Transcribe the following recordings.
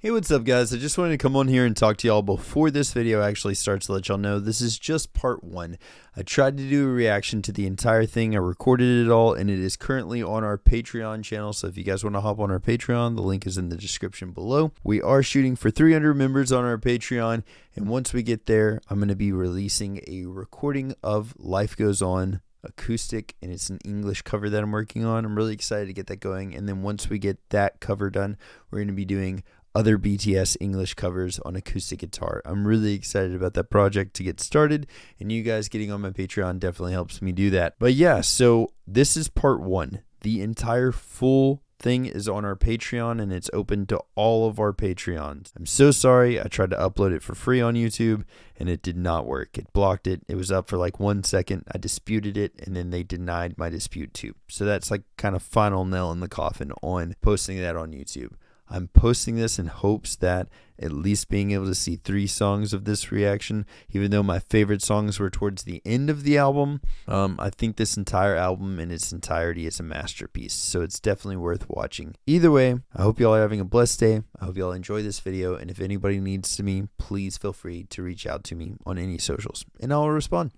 Hey, what's up guys? I just wanted to come on here and talk to y'all before this video actually starts to let y'all know this is just part one. I tried to do a reaction to the entire thing. I recorded it all and it is currently on our Patreon channel. So if you guys want to hop on our Patreon, the link is in the description below. We are shooting for 300 members on our Patreon. And once we get there, I'm going to be releasing a recording of Life Goes On acoustic, and it's an English cover that I'm working on. I'm really excited to get that going. And then once we get that cover done, we're going to be doing other BTS English covers on acoustic guitar. I'm really excited about that project to get started, and you guys getting on my Patreon definitely helps me do that. But yeah, so this is part one. The entire full thing is on our Patreon, and it's open to all of our Patreons. I'm so sorry. I tried to upload it for free on YouTube, and it did not work. It blocked it. It was up for like 1 second. I disputed it, and then they denied my dispute too. So that's like kind of final nail in the coffin on posting that on YouTube. I'm posting this in hopes that at least being able to see 3 songs of this reaction, even though my favorite songs were towards the end of the album, I think this entire album in its entirety is a masterpiece, so it's definitely worth watching. Either way, I hope y'all are having a blessed day. I hope y'all enjoy this video, and if anybody needs to me, please feel free to reach out to me on any socials, and I'll respond.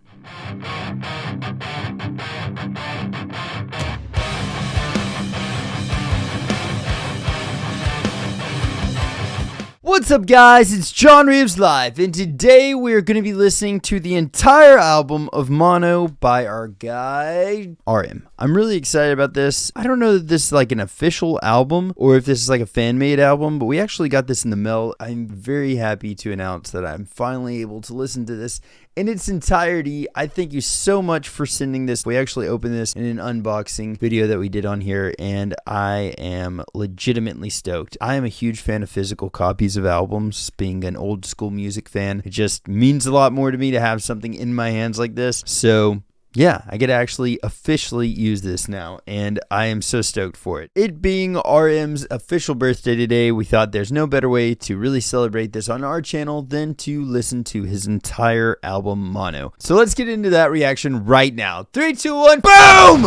What's up guys, it's John Reeves Live, and today we're going to be listening to the entire album of Mono by our guy RM. I'm really excited about this. I don't know if this is like an official album or if this is like a fan-made album, but we actually got this in the mail. I'm very happy to announce that I'm finally able to listen to this in its entirety. I thank you so much for sending this. We actually opened this in an unboxing video that we did on here, and I am legitimately stoked. I am a huge fan of physical copies of albums. Being an old school music fan, it just means a lot more to me to have something in my hands like this. So yeah, I get to actually officially use this now, and I am so stoked for it. It being RM's official birthday today, we thought there's no better way to really celebrate this on our channel than to listen to his entire album Mono. So let's get into that reaction right now. 3, 2, 1, boom!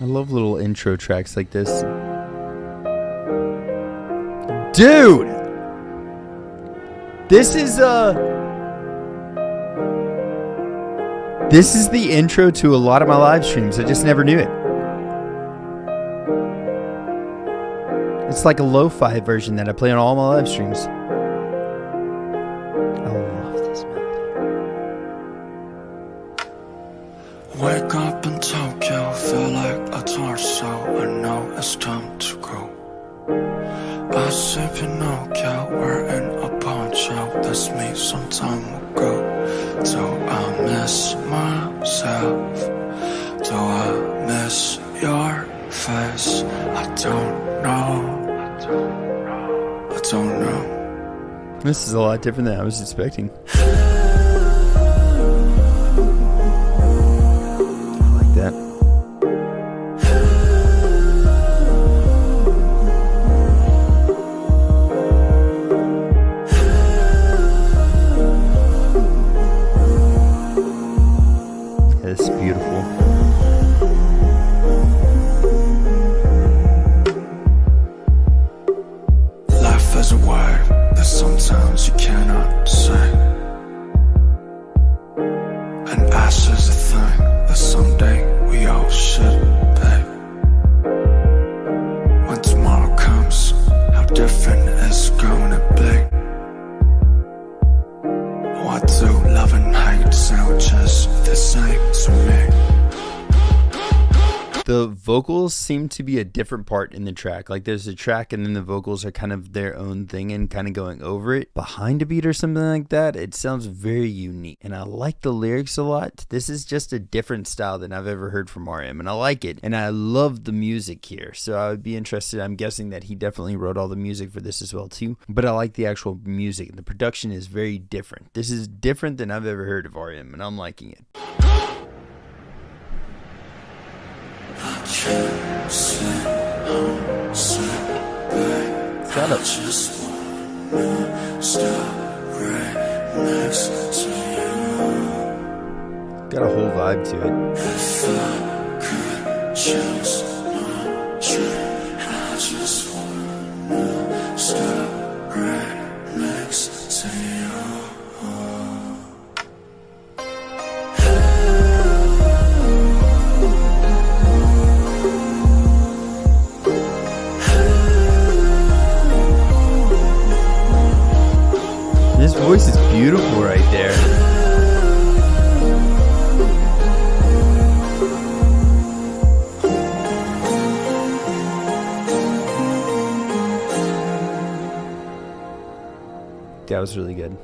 I love little intro tracks like this. Dude, this is the intro to a lot of my live streams. I just never knew it. It's like a lo-fi version that I play on all my live streams. I love this melody. Wake up in Tokyo, feel like a torso. I know it's time to go. I see Pinocchio wearing a poncho. That's me some time ago. Do I miss myself? Do I miss your face? I don't know. I don't know. This is a lot different than I was expecting. I like that. It's beautiful. Life is a word that sometimes you cannot say, and ash is a thing that someday we all should pay. When tomorrow comes, how different it's gonna be. What do love and hate sound just the same to me? The vocals seem to be a different part in the track. Like there's a track and then the vocals are kind of their own thing and kind of going over it behind a beat or something like that. It sounds very unique, and I like the lyrics a lot. This is just a different style than I've ever heard from RM, and I like it, and I love the music here. So I would be interested. I'm guessing that he definitely wrote all the music for this as well too, but I like the actual music. The production is very different. This is different than I've ever heard of RM, and I'm liking it. Shut up. Got a whole vibe to it. If I could choose my dream, I just wanna stop right next to you. His voice is beautiful right there. That was really good.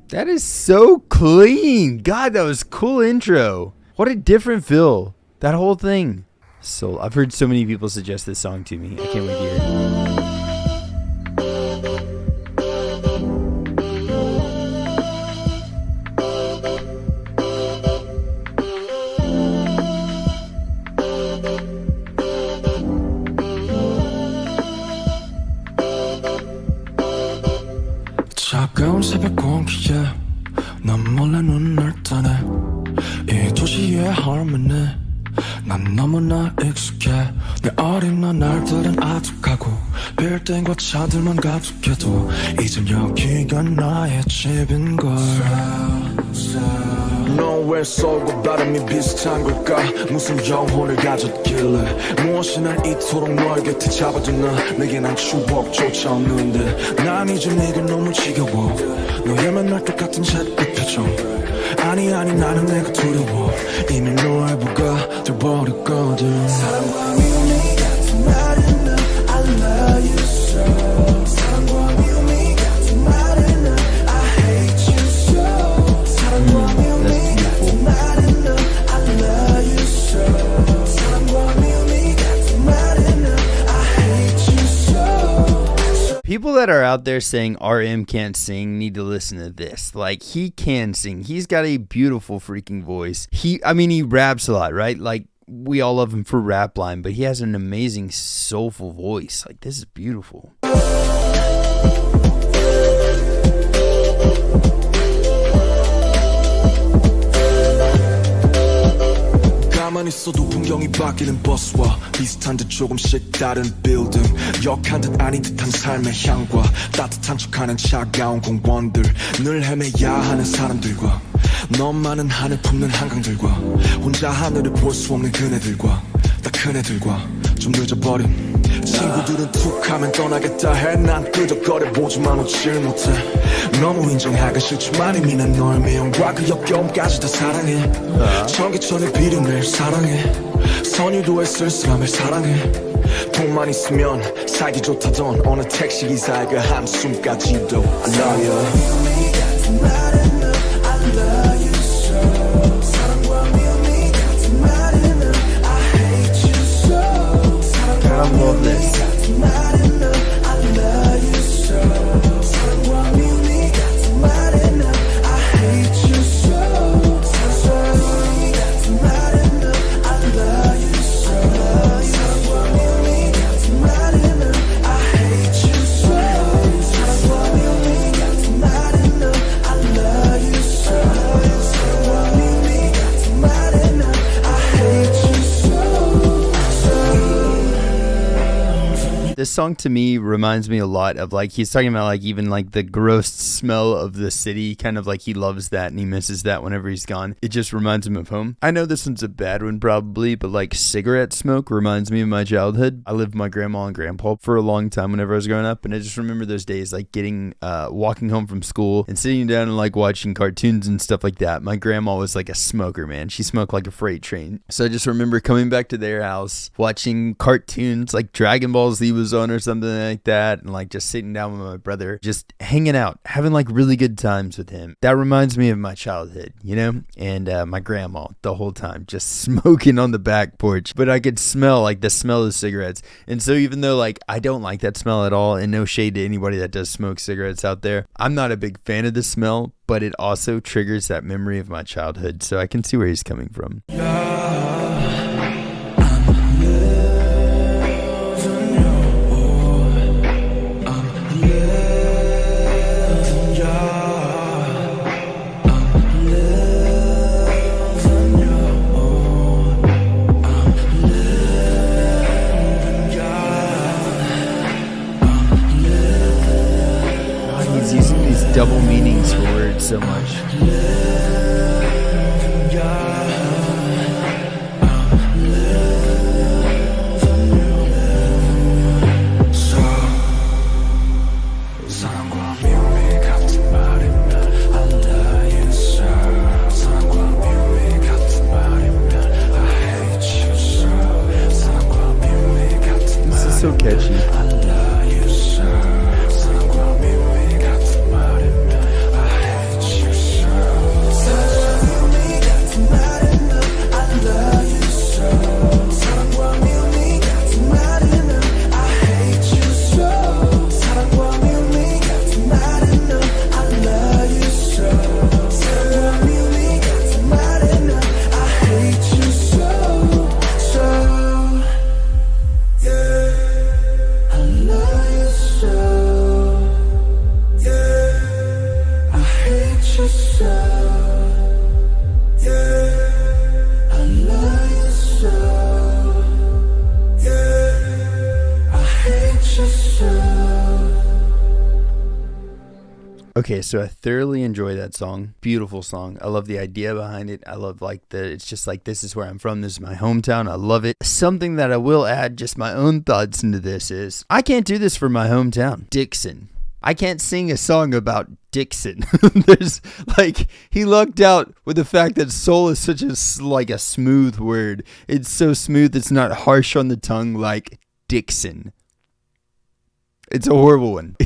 That is so clean. God, that was cool intro. What a different feel. That whole thing. So I've heard so many people suggest this song to me. I can't wait to hear it. 차가운 새벽 공기에 난 몰래 눈을 뜨네 이 도시의 harmony 난 너무나 익숙해 내 어린 날들은 아득하고 빌딩과 차들만 가득해도 이젠 여기가 나의 집인걸 넌 왜 서울과 바람이 비슷한 걸까 무슨 영혼을 가졌길래 무엇이 날 이토록 너의 곁에 잡아두나 내게 난 추억조차 없는데 난 이제 네가 너무 지겨워 너의 맨날 똑같은 잿빛 표정 아니 나는 내가 두려워 이미 너의 부가 돼버렸거든 사랑과 미움이 같은 말은 I love you so 사랑과 미움이 같은 말은 I hate you so 사랑과 미움이 같은 말은 I love you so 사랑과 미움이 같은 말은 I hate you so People that are out there saying RM can't sing need to listen to this. Like, he can sing. He's got a beautiful freaking voice. He raps a lot, right? Like, we all love him for rap line, but he has an amazing soulful voice. Like, this is beautiful. 가만히 있어도 풍경이 바뀌는 버스와 비슷한 듯 조금씩 다른 빌딩 역한 듯 아닌 듯한 삶의 향과 따뜻한 척하는 차가운 공원들 늘 헤매야 하는 사람들과 너만은 하늘 품는 한강들과 혼자 하늘을 볼 수 없는 그네들과 다 큰애들과 좀 늦어버린 친구들은 툭하면 떠나겠다 해 난 끄적거려보지만 웃질 못해 너무 인정하기 싫지만 이미 난 너의 미움과 그 역겨움까지 다 사랑해 전기천의 비린내를 사랑해 선유도의 쓸쓸함을 사랑해 돈만 있으면 살기 좋다던 어느 택시기사의 그 한숨까지도 I love you I love you so 사랑과 미움이 같은 말은 I hate you so I love this. I love you so 사랑과 미움이 같은 말은 I hate you so 사랑과 미움이 같은 말은 I love you so 사랑과 미움이 같은 말은 I hate you so 사랑과 미움이 같은 말은 I love you so 사랑과 미움이 같은 말은 I hate you so This song to me reminds me a lot of, like, he's talking about, like, even like the gross smell of the city, kind of like he loves that and he misses that whenever he's gone. It just reminds him of home. I know this one's a bad one probably, but like cigarette smoke reminds me of my childhood. I lived with my grandma and grandpa for a long time whenever I was growing up, and I just remember those days, like getting walking home from school and sitting down and like watching cartoons and stuff like that. My grandma was like a smoker, man. She smoked like a freight train. So I just remember coming back to their house, watching cartoons, like Dragon Ball Z was headphones on or something like that, and like just sitting down with my brother, just hanging out, having like really good times with him. That reminds me of my childhood, you know, and my grandma the whole time just smoking on the back porch, but I could smell like the smell of cigarettes. And so even though like I don't like that smell at all, and no shade to anybody that does smoke cigarettes out there, I'm not a big fan of the smell, but it also triggers that memory of my childhood, so I can see where he's coming from. He's using these double meanings for words so much. This is so catchy. Okay, so I thoroughly enjoy that song. Beautiful song. I love the idea behind it. I love like it's just like, this is where I'm from. This is my hometown. I love it. Something that I will add just my own thoughts into this is, I can't do this for my hometown, Dixon. I can't sing a song about Dixon. There's like, he lucked out with the fact that soul is such a smooth word. It's so smooth, it's not harsh on the tongue like Dixon. It's a horrible one.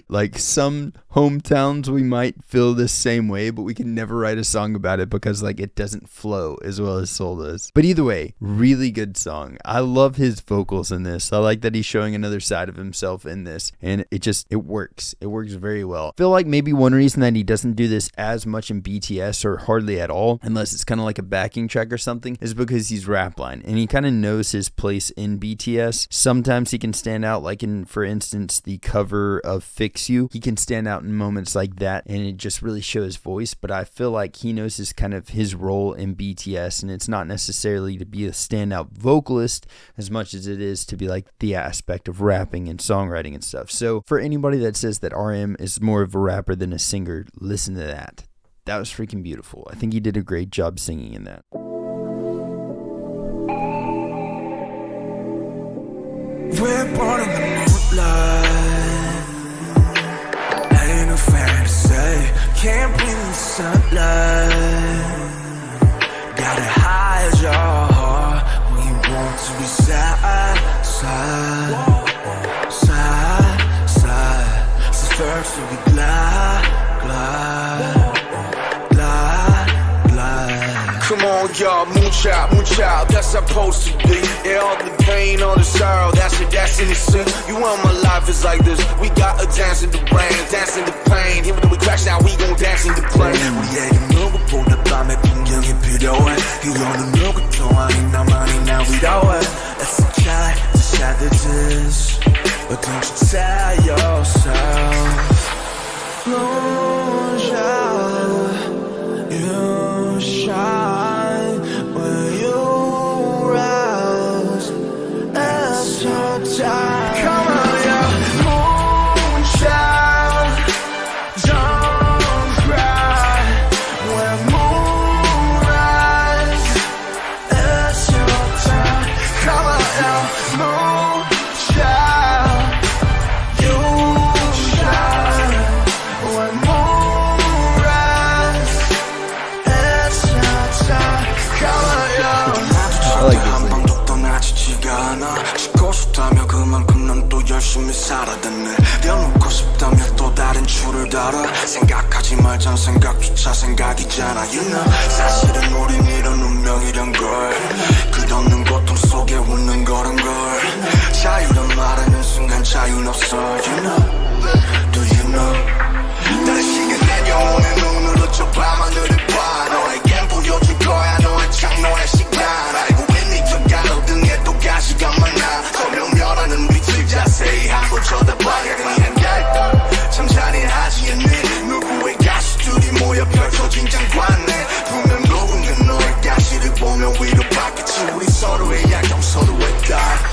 Like some hometowns we might feel the same way, but we can never write a song about it because like it doesn't flow as well as soul does. But either way, really good song. I love his vocals in this. I like that he's showing another side of himself in this, and it works. It works very well. I feel like maybe one reason that he doesn't do this as much in BTS, or hardly at all, unless it's kind of like a backing track or something, is because he's rap line and he kind of knows his place in BTS. Sometimes he can stand out, like in, for instance, the cover of Fix You. He can stand out in moments like that, and it just really shows his voice. But I feel like he knows his role in BTS, and it's not necessarily to be a standout vocalist as much as it is to be like the aspect of rapping and songwriting and stuff. So for anybody that says that RM is more of a rapper than a singer, listen to that. That was freaking beautiful. I think he did a great job singing in that. We're born in the moonlight, ain't no fantasy, can't breathe in the sunlight. Gotta hide your heart when you want to be side, side, side, side. So first we glide, glide, glide, glide. Come on, y'all, mooch out, that's how I'm supposed to be. Yeah, all the pain, all the sorrow, that's innocent. You want my life is like this. We gotta dance in the rain, dance in the pain. Even though we crash now, we gon' dance in the plane. 우리에게 누구보다 밤에 풍경이 필요해. 이거는 누구도 아닌 나만이 날 위로해. Let's try to shatter this, but don't you tell yourself. Moonshine, you shine when you rise. It's your time. Come on, yeah. Moonchild, don't cry when moonrise. It's your time. Come on, yeah. Moonchild, you shine when moonrise. 알아듣네 떼어놓고 싶다면 또 다른 줄을 달아 생각하지 말자 생각조차 생각이잖아 You know 사실은 우린 이런 운명이란 걸 끝없는 고통 속에 웃는 거란 걸 자유란 말하는 순간 자유는 없어 You know Do you know 다시 내 영혼의 눈으로 저 밤하늘을 봐 너에겐 보여줄 거야 너의 창노의 시간 알고 있니 저 가로등에 또 가시가 많아 설명면하는 빛을 자세히 한번 쳐다봐야 그냥 참 잔인하지 않니 누구의 가시들이 모여 펼쳐진 장관에 분명 누군가 너의 가시를 보며 위로 받겠지 우리 서로의 약점 서로의 딸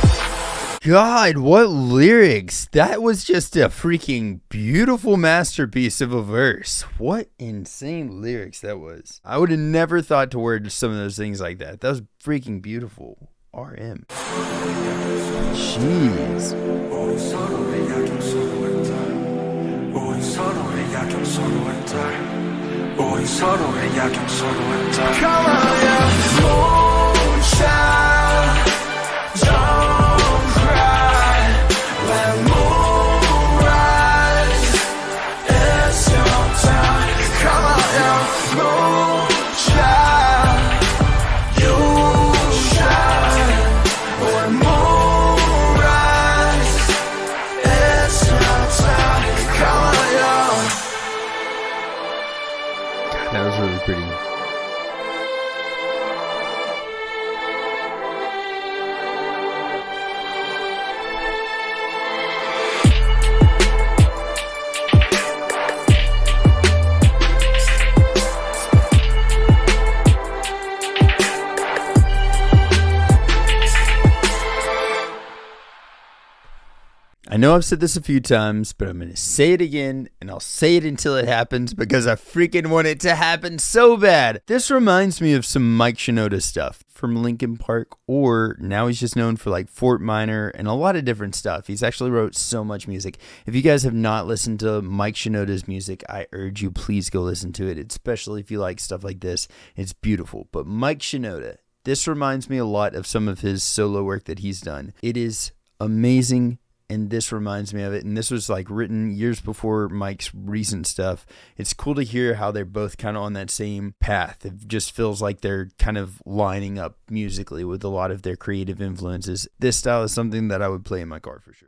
God, what lyrics! That was just a freaking beautiful masterpiece of a verse. What insane lyrics that was. I would have never thought to word some of those things like that. That was freaking beautiful. RM. Jeez. That was really pretty. I know I've said this a few times, but I'm going to say it again, and I'll say it until it happens because I freaking want it to happen so bad. This reminds me of some Mike Shinoda stuff from Linkin Park, or now he's just known for like Fort Minor and a lot of different stuff. He's actually wrote so much music. If you guys have not listened to Mike Shinoda's music, I urge you, please go listen to it, especially if you like stuff like this. It's beautiful. But Mike Shinoda, this reminds me a lot of some of his solo work that he's done. It is amazing. And this reminds me of it. And this was like written years before Mike's recent stuff. It's cool to hear how they're both kind of on that same path. It just feels like they're kind of lining up musically with a lot of their creative influences. This style is something that I would play in my car for sure.